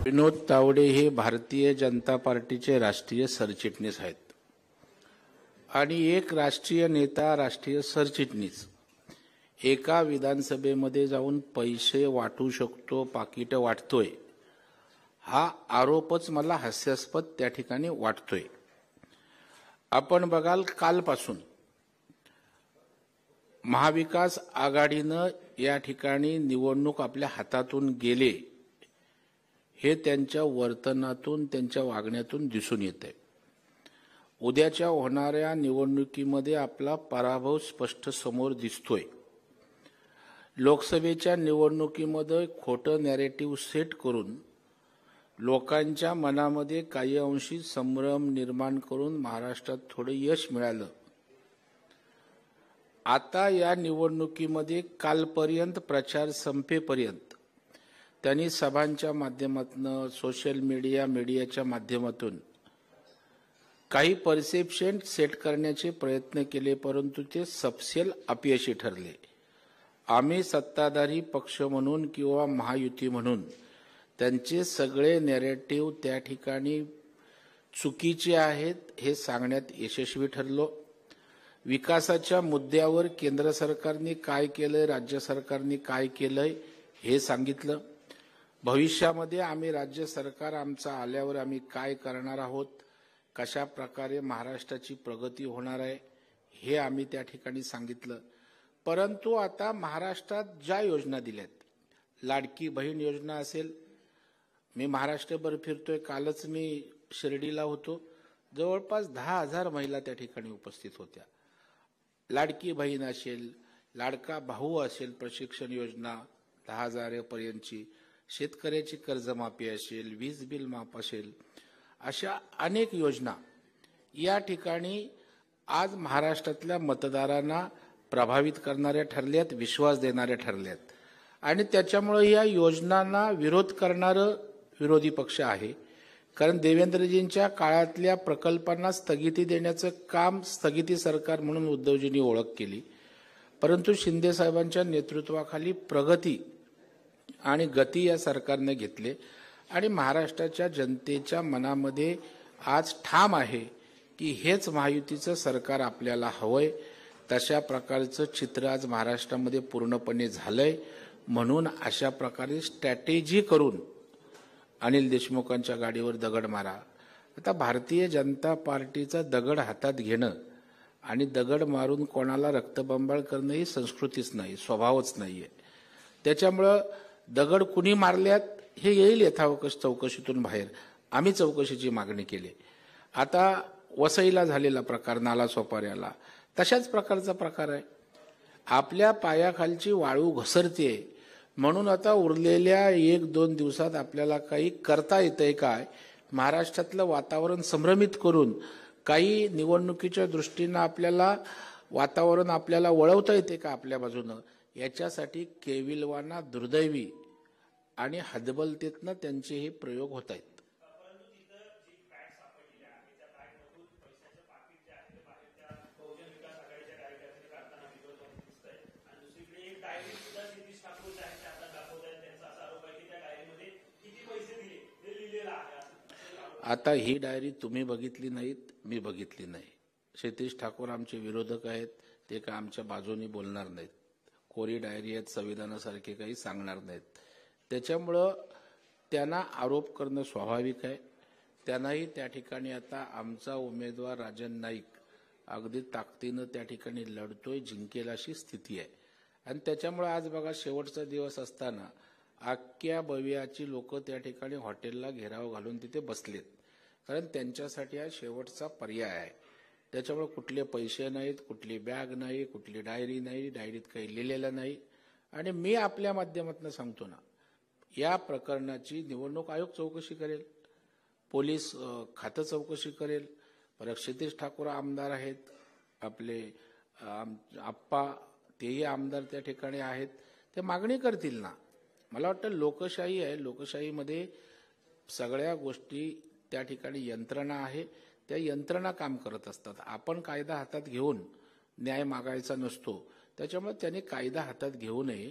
विनोद तावडे हे भारतीय जनता पार्टीचे राष्ट्रीय सरचिटणीस आहेत आणि एक राष्ट्रीय नेता, राष्ट्रीय सरचिटणीस एका विधानसभेमध्ये जाऊन पैसे वाटू शकतो, पाकिट वाटतोय, हा आरोपच मला हास्यास्पद त्या ठिकाणी वाटतोय। आपण बघाल कालपासून महाविकास आघाडीनं या ठिकाणी निवडणूक आपल्या हातातून गेले हे त्यांच्या वर्तनातून, त्यांच्या वागण्यातून दिसून येते। उद्याच्या होणाऱ्या निवडणुकीमध्ये आपला पराभव स्पष्ट समोर दिसतोय। लोकसभेच्या निवडणुकीमध्ये खोटं नॅरेटिव्ह सेट करून लोकांच्या मनामध्ये काही अंशी संभ्रम निर्माण करून महाराष्ट्रात थोडं यश मिळालं। आता या निवडणुकीमध्ये कालपर्यंत प्रचार संपेपर्यंत त्यांनी सभांच्या माध्यमातून, सोशल मीडियाच्या माध्यमातून काही परसेप्शन सेट करण्याचे प्रयत्न केले, परंतु ते सपशेल अपयशी ठरले। आम्ही सत्ताधारी पक्ष म्हणून किंवा महायुती म्हणून त्यांचे सगळे नॅरेटिव्ह त्या ठिकाणी चुकीचे आहेत हे सांगण्यात यशस्वी ठरलो। विकासाच्या मुद्द्यावर केंद्र सरकारने काय केलंय, राज्य सरकारने काय केलंय हे सांगितलं। भविष्यामध्ये आम्ही राज्य सरकार आमचा आल्यावर आम्ही काय करणार आहोत, कशा प्रकारे महाराष्ट्राची प्रगती होणार आहे हे आम्ही त्या ठिकाणी सांगितलं। परंतु आता महाराष्ट्रात ज्या योजना दिल्यात, लाडकी बहीण योजना असेल, मी महाराष्ट्रभर फिरतोय, कालच मी शिर्डीला होतो, जवळपास 10,000 महिला त्या ठिकाणी उपस्थित होत्या। लाडकी बहीण असेल, लाडका भाऊ असेल, प्रशिक्षण योजना 10,000 पर्यंतची, शेतकऱ्याची कर्जमाफी असेल, वीज बिल माफ असेल, अशा अनेक योजना या ठिकाणी आज महाराष्ट्रातल्या मतदारांना प्रभावित करणाऱ्या ठरल्यात, विश्वास देणाऱ्या ठरल्यात आणि त्याच्यामुळे या योजनांना विरोध करणारं विरोधी पक्ष आहे। कारण देवेंद्रजींच्या काळातल्या प्रकल्पांना स्थगिती देण्याचं काम स्थगिती सरकार म्हणून उद्धवजींनी ओळख केली, परंतु शिंदे साहेबांच्या नेतृत्वाखाली प्रगती आणि गती या सरकारने घेतले आणि महाराष्ट्राच्या जनतेच्या मनामध्ये आज ठाम आहे की हेच महायुतीचं सरकार आपल्याला हवंय। तशा प्रकारचं चित्र आज महाराष्ट्रामध्ये पूर्णपणे झालंय। म्हणून अशा प्रकारे स्ट्रॅटेजी करून अनिल देशमुखांच्या गाडीवर दगड मारा। आता भारतीय जनता पार्टीचा दगड हातात घेणं आणि दगड मारून कोणाला रक्तबंबाळ करणं ही संस्कृतीच नाही, स्वभावच नाहीये। त्याच्यामुळं दगड कुणी मारल्यात हे येईल यथावकाश चौकशीतून बाहेर। आम्ही चौकशीची मागणी केली। आता वसईला झालेला प्रकार, नाला सोपाऱ्याला तशाच प्रकारचा प्रकार आहे। आपल्या पायाखालची वाळू घसरते म्हणून आता उरलेल्या 1-2 दिवसात आपल्याला काही करता येतंय काय, महाराष्ट्रातलं वातावरण संभ्रमित करून काही निवडणुकीच्या दृष्टीनं आपल्याला वातावरण आपल्याला वळवता येते का आपल्या बाजूनं, याच्यासाठी केविलवाना, दुर्दैवी आणि हतबलतेतनं त्यांचे हे प्रयोग होत आहेत। आता ही डायरी तुम्ही बघितली नाहीत, मी बघितली नाही। क्षितिज ठाकूर आमचे विरोधक आहेत, ते का आमच्या बाजूने बोलणार नाहीत, कोरी डायरी आहेत, संविधानासारखे काही सांगणार नाहीत। त्याच्यामुळं त्यांना आरोप करणं स्वाभाविक आहे। त्यांनाही त्या ठिकाणी आता आमचा उमेदवार राजन नाईक अगदी ताकदीनं त्या ठिकाणी लढतोय, जिंकेल अशी स्थिती आहे। आणि त्याच्यामुळे आज बघा शेवटचा दिवस असताना अख्ख्या बवियाची लोक त्या ठिकाणी हॉटेलला घेराव घालून तिथे बसलेत, कारण त्यांच्यासाठी हा शेवटचा पर्याय आहे। त्याच्यामुळे कुठले पैसे नाहीत, कुठली बॅग नाही, कुठली डायरी नाही, डायरीत काही लिहिलेलं नाही। आणि मी आपल्या माध्यमातून सांगतो ना, या प्रकरणाची निवडणूक आयोग चौकशी करेल, पोलीस खातं चौकशी करेल, परत क्षितिज ठाकूर आमदार आहेत, आपले आप्पा तेही आमदार त्या ठिकाणी आहेत, ते मागणी करतील ना। मला वाटतं लोकशाही आहे, लोकशाहीमध्ये सगळ्या गोष्टी त्या ठिकाणी यंत्रणा आहे, त्या यंत्रणा काम करत असतात। आपण कायदा हातात घेऊन न्याय मागायचा नसतो, त्याच्यामुळे त्यांनी कायदा हातात घेऊ नये,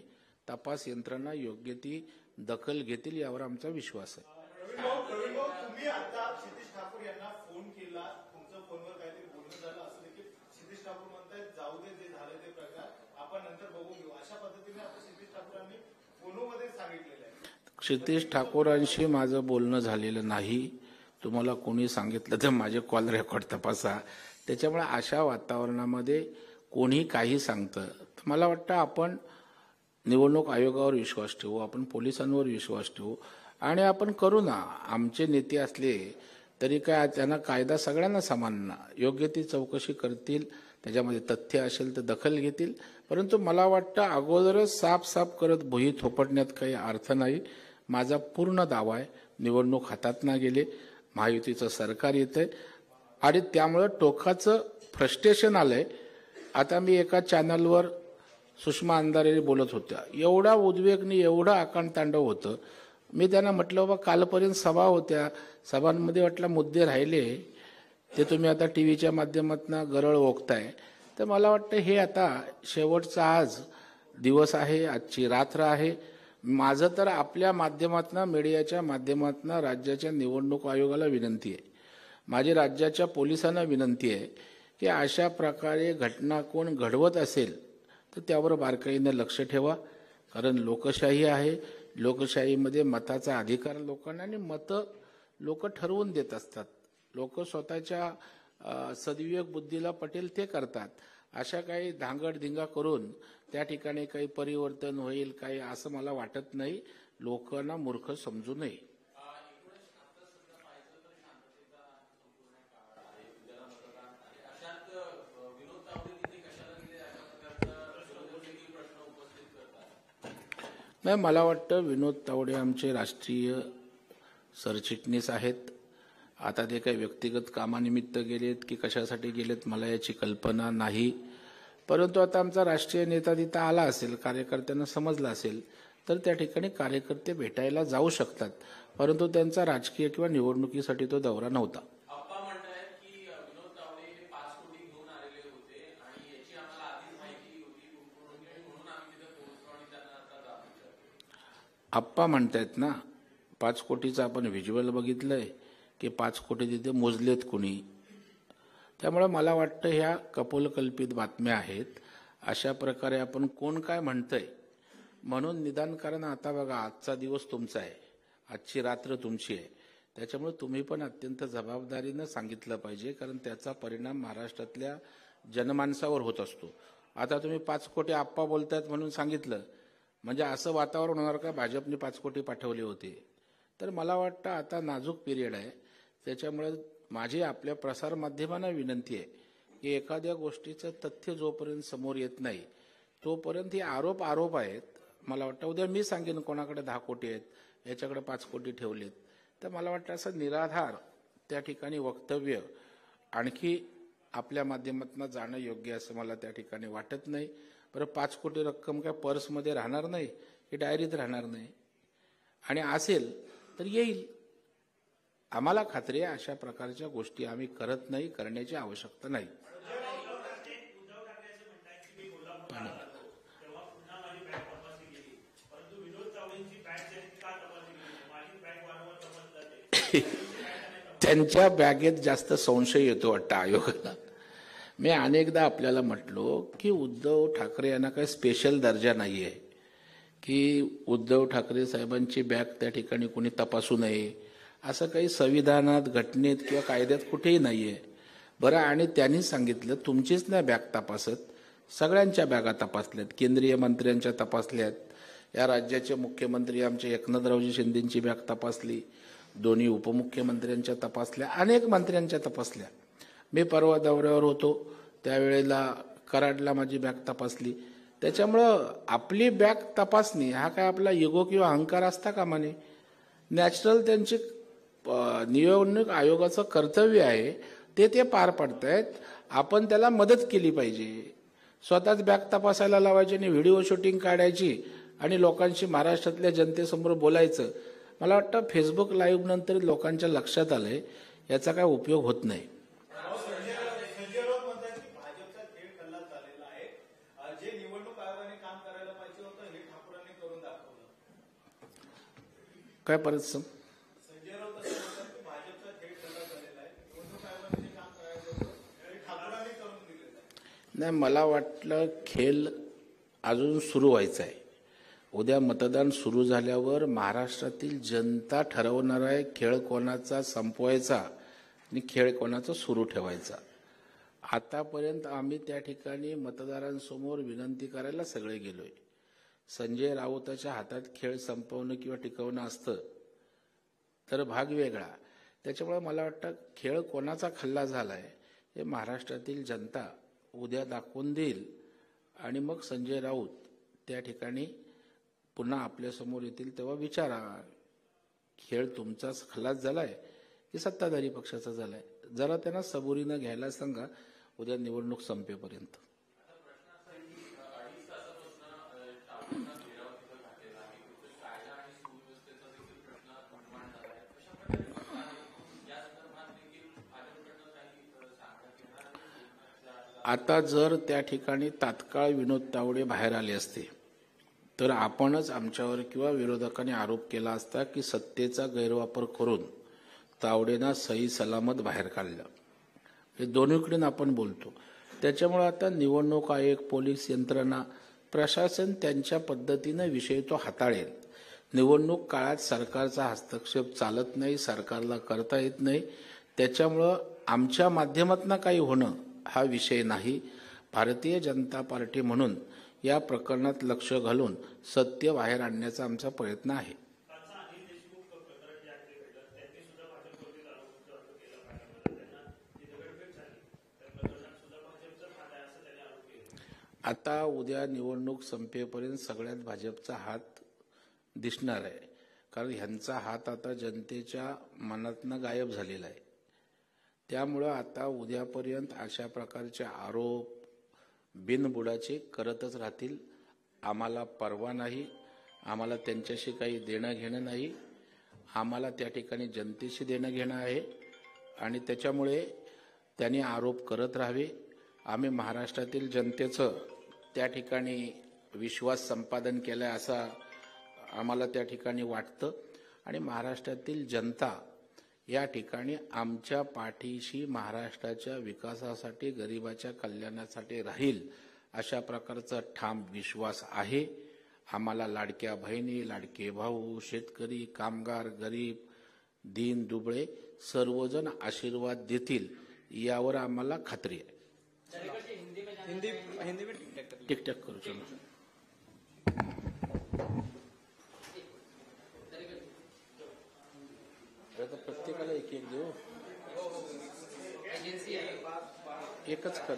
तपास यंत्रणा योग्य ती दखल घेतील यावर आमचा विश्वास आहे। तुम्ही आता क्षितिज ठाकूर यांना फोन केला, तुमचं फोनवर काहीतरी बोलणं झालं असं देखील क्षितिज ठाकूर म्हणतायत, जाऊ दे जे झालं ते प्रकार आपण नंतर बघून घेऊ, अशा पद्धतीने आता क्षितिज ठाकूरांनी फोनमध्ये सांगितलेलं आहे. क्षितिज ठाकूरांशी माझं बोलणं झालेलं नाही. तुम्हाला कोणी सांगितलं तर माझे कॉल रेकॉर्ड तपासा. त्याच्यामुळे अशा वातावरणामध्ये कोणी काही सांगतं. मला वाटतं आपण निवडणूक आयोगावर विश्वास ठेवू, आपण पोलिसांवर विश्वास ठेवू आणि आपण करू ना. आमचे नेते असले तरी काय त्यांना कायदा सगळ्यांना समान ना. योग्य ती चौकशी करतील, त्याच्यामध्ये तथ्य असेल तर दखल घेतील. परंतु मला वाटतं अगोदरच साफ करत भुई थोपटण्यात काही अर्थ नाही. माझा पूर्ण दावा आहे, निवडणूक हातात ना गेले, महायुतीचं सरकार येतंय आणि त्यामुळं टोकाचं फ्रस्ट्रेशन आलंय. आता मी एका चॅनलवर सुषमा अंधारे बोलत होत्या, एवढा उद्वेगनी एवढं आकांडतांडव होतं. मी त्यांना म्हटलं बाबा कालपर्यंत सभा होत्या, सभांमध्ये वाटलं मुद्दे राहिले ते तुम्ही आता टीव्हीच्या माध्यमातून गरळ ओकताय. तर मला वाटतं हे आता शेवटचा आज दिवस आहे, आजची रात्र आहे. माझं तर आपल्या माध्यमातून, मीडियाच्या माध्यमातून राज्याच्या निवडणूक आयोगाला विनंती आहे, माझी राज्याच्या पोलिसांना विनंती आहे की अशा प्रकारे घटना कोण घडवत असेल तर त्यावर बारकाईनं लक्ष ठेवा. कारण लोकशाही आहे, लोकशाहीमध्ये मताचा अधिकार लोकांना आणि मतं लोक ठरवून देत असतात. लोक स्वतःच्या सद्विवेक बुद्धीला पटेल ते करतात. अशा काही धांगडधिंगा करून त्या ठिकाणी काही परिवर्तन होईल काही असं मला वाटत नाही. लोकांना मूर्ख समजू नये. नाही, मला वाटतं विनोद तावडे आमचे राष्ट्रीय सरचिटणीस आहेत. आता ते काही व्यक्तिगत कामानिमित्त गेलेत की कशासाठी गेलेत मला याची कल्पना नाही. परंतु आता आमचा राष्ट्रीय नेता तिथं आला असेल, कार्यकर्त्यांना समजलं असेल तर त्या ठिकाणी कार्यकर्ते भेटायला जाऊ शकतात. परंतु त्यांचा राजकीय किंवा निवडणुकीसाठी तो दौरा नव्हता. आप्पा म्हणतायत ना, 5 कोटीचं आपण व्हिज्युअल बघितलंय की 5 कोटी तिथे मोजलेत कुणी. त्यामुळे मला वाटतं ह्या कपोलकल्पित बातम्या आहेत. अशा प्रकारे आपण कोण काय म्हणतंय म्हणून निदान, कारण आता बघा आजचा दिवस तुमचा आहे, आजची रात्र तुमची आहे. त्याच्यामुळे तुम्ही पण अत्यंत जबाबदारीनं सांगितलं पाहिजे, कारण त्याचा परिणाम महाराष्ट्रातल्या जनमानसावर होत असतो. आता तुम्ही 5 कोटी आप्पा बोलतायत म्हणून सांगितलं म्हणजे असं वातावरण होणार का भाजपने 5 कोटी पाठवले होते. तर मला वाटतं आता नाजूक पिरियड आहे. त्याच्यामुळे माझी आपल्या प्रसारमाध्यमांना विनंती आहे की एखाद्या गोष्टीचं तथ्य जोपर्यंत समोर येत नाही तोपर्यंत हे आरोप आहेत. मला वाटतं उद्या मी सांगेन कोणाकडे 10 कोटी आहेत, याच्याकडे 5 कोटी ठेवलेत. तर मला वाटतं असं निराधार त्या ठिकाणी वक्तव्य आणखी आपल्या माध्यमातून जाणं योग्य असं मला त्या ठिकाणी वाटत नाही. बरं, 5 कोटी रक्कम काय पर्समध्ये राहणार नाही की डायरीत राहणार नाही, आणि असेल तर येईल. आम्हाला खात्री आहे अशा प्रकारच्या गोष्टी आम्ही करत नाही, करण्याची आवश्यकता नाही. त्यांच्या बॅगेत जास्त संशय येतो वाटतं आयोगाला. मी अनेकदा आपल्याला म्हटलो की उद्धव ठाकरे यांना काही स्पेशल दर्जा नाही आहे की उद्धव ठाकरे साहेबांची बॅग त्या ठिकाणी कोणी तपासू नये, असं काही संविधानात, घटनेत किंवा कायद्यात कुठेही नाही आहे. बरं, आणि त्यांनी सांगितलं तुमचीच नाही बॅग तपासत, सगळ्यांच्या बॅगा तपासल्यात, केंद्रीय मंत्र्यांच्या तपासल्यात, या राज्याचे मुख्यमंत्री आमचे एकनाथरावजी शिंदेंची बॅग तपासली, दोन्ही उपमुख्यमंत्र्यांच्या तपासल्या, अनेक मंत्र्यांच्या तपासल्या. मी परवा दौऱ्यावर होतो त्यावेळेला कराडला माझी बॅग तपासली. त्याच्यामुळं आपली बॅग तपासणी हा काय आपला इगो किंवा अहंकार असता कामा नये. नॅचरल त्यांची निवडणूक आयोगाचं कर्तव्य आहे, ते पार पडतायत. आपण त्याला मदत केली पाहिजे. स्वतःच बॅग तपासायला लावायची आणि व्हिडिओ शूटिंग काढायची आणि लोकांशी महाराष्ट्रातल्या जनतेसमोर बोलायचं. मला वाटतं फेसबुक लाईव्ह नंतर लोकांच्या लक्षात आलंय याचा काय उपयोग होत नाही. काय परत नाही, मला वाटलं खेळ अजून सुरू व्हायचा आहे. उद्या मतदान सुरू झाल्यावर महाराष्ट्रातील जनता ठरवणार आहे खेळ कोणाचा संपवायचा आणि खेळ कोणाचा सुरू ठेवायचा. आतापर्यंत आम्ही त्या ठिकाणी मतदारांसमोर विनंती करायला सगळे गेलोय. संजय राऊताच्या हातात खेळ संपवणं किंवा टिकवणं असतं तर भाग वेगळा. त्याच्यामुळे मला वाटतं खेळ कोणाचा खल्ला झालाय हे महाराष्ट्रातील जनता उद्या दाखवून देईल आणि मग संजय राऊत त्या ठिकाणी पुन्हा आपल्यासमोर येतील तेव्हा विचारा, खेळ तुमचाच खलास झालाय की सत्ताधारी पक्षाचा झालाय. जरा त्यांना सबुरीनं घ्यायला सांगा उद्या निवडणूक संपेपर्यंत. आता जर त्या ठिकाणी तात्काळ विनोद तावडे बाहेर आले असते तर आपणच आमच्यावर किंवा विरोधकांनी आरोप केला असता की सत्तेचा गैरवापर करून तावडेंना सही सलामत बाहेर काढलं. हे दोन्हीकडून आपण बोलतो. त्याच्यामुळे आता निवडणूक आयोग, पोलीस यंत्रणा, प्रशासन त्यांच्या पद्धतीने विषय तो हाताळेल. निवडणूक काळात सरकारचा हस्तक्षेप चालत नाही, सरकारला करता येत नाही. त्याच्यामुळं आमच्या माध्यमातून काही होणं हा विषय नाही. भारतीय जनता पार्टी म्हणून या प्रकरणात लक्ष घालून सत्य बाहेर आणण्याचा आमचा प्रयत्न आहे. आता उद्या निवडणूक संपेपर्यंत सगळ्यात भाजपचा हात दिसणार आहे. कारण ह्यांचा हात आता जनतेच्या मनातनं गायब झालेला आहे. त्यामुळं आता उद्यापर्यंत अशा प्रकारचे आरोप बिनबुडाचे करतच राहतील. आम्हाला परवा नाही, आम्हाला त्यांच्याशी काही देणं घेणं नाही. आम्हाला त्या ठिकाणी जनतेशी देणं घेणं आहे आणि त्याच्यामुळे त्यांनी आरोप करत राहावे. आम्ही महाराष्ट्रातील जनतेचं त्या ठिकाणी विश्वास संपादन केलाय असं आम्हाला त्या ठिकाणी वाटतं आणि महाराष्ट्रातील जनता या ठिकाणी आमच्या पाठीशी महाराष्ट्राच्या विकासासाठी, गरिबाच्या कल्याणासाठी राहील अशा प्रकारचा ठाम विश्वास आहे. आम्हाला लाडक्या बहिणी, लाडके भाऊ, शेतकरी, कामगार, गरीब, दीन दुबळे सर्वजण आशीर्वाद देतील यावर आम्हाला खात्री आहे. टिकटॅक करू चलो. प्रत्येकाला एक एक देऊ. एकच कर.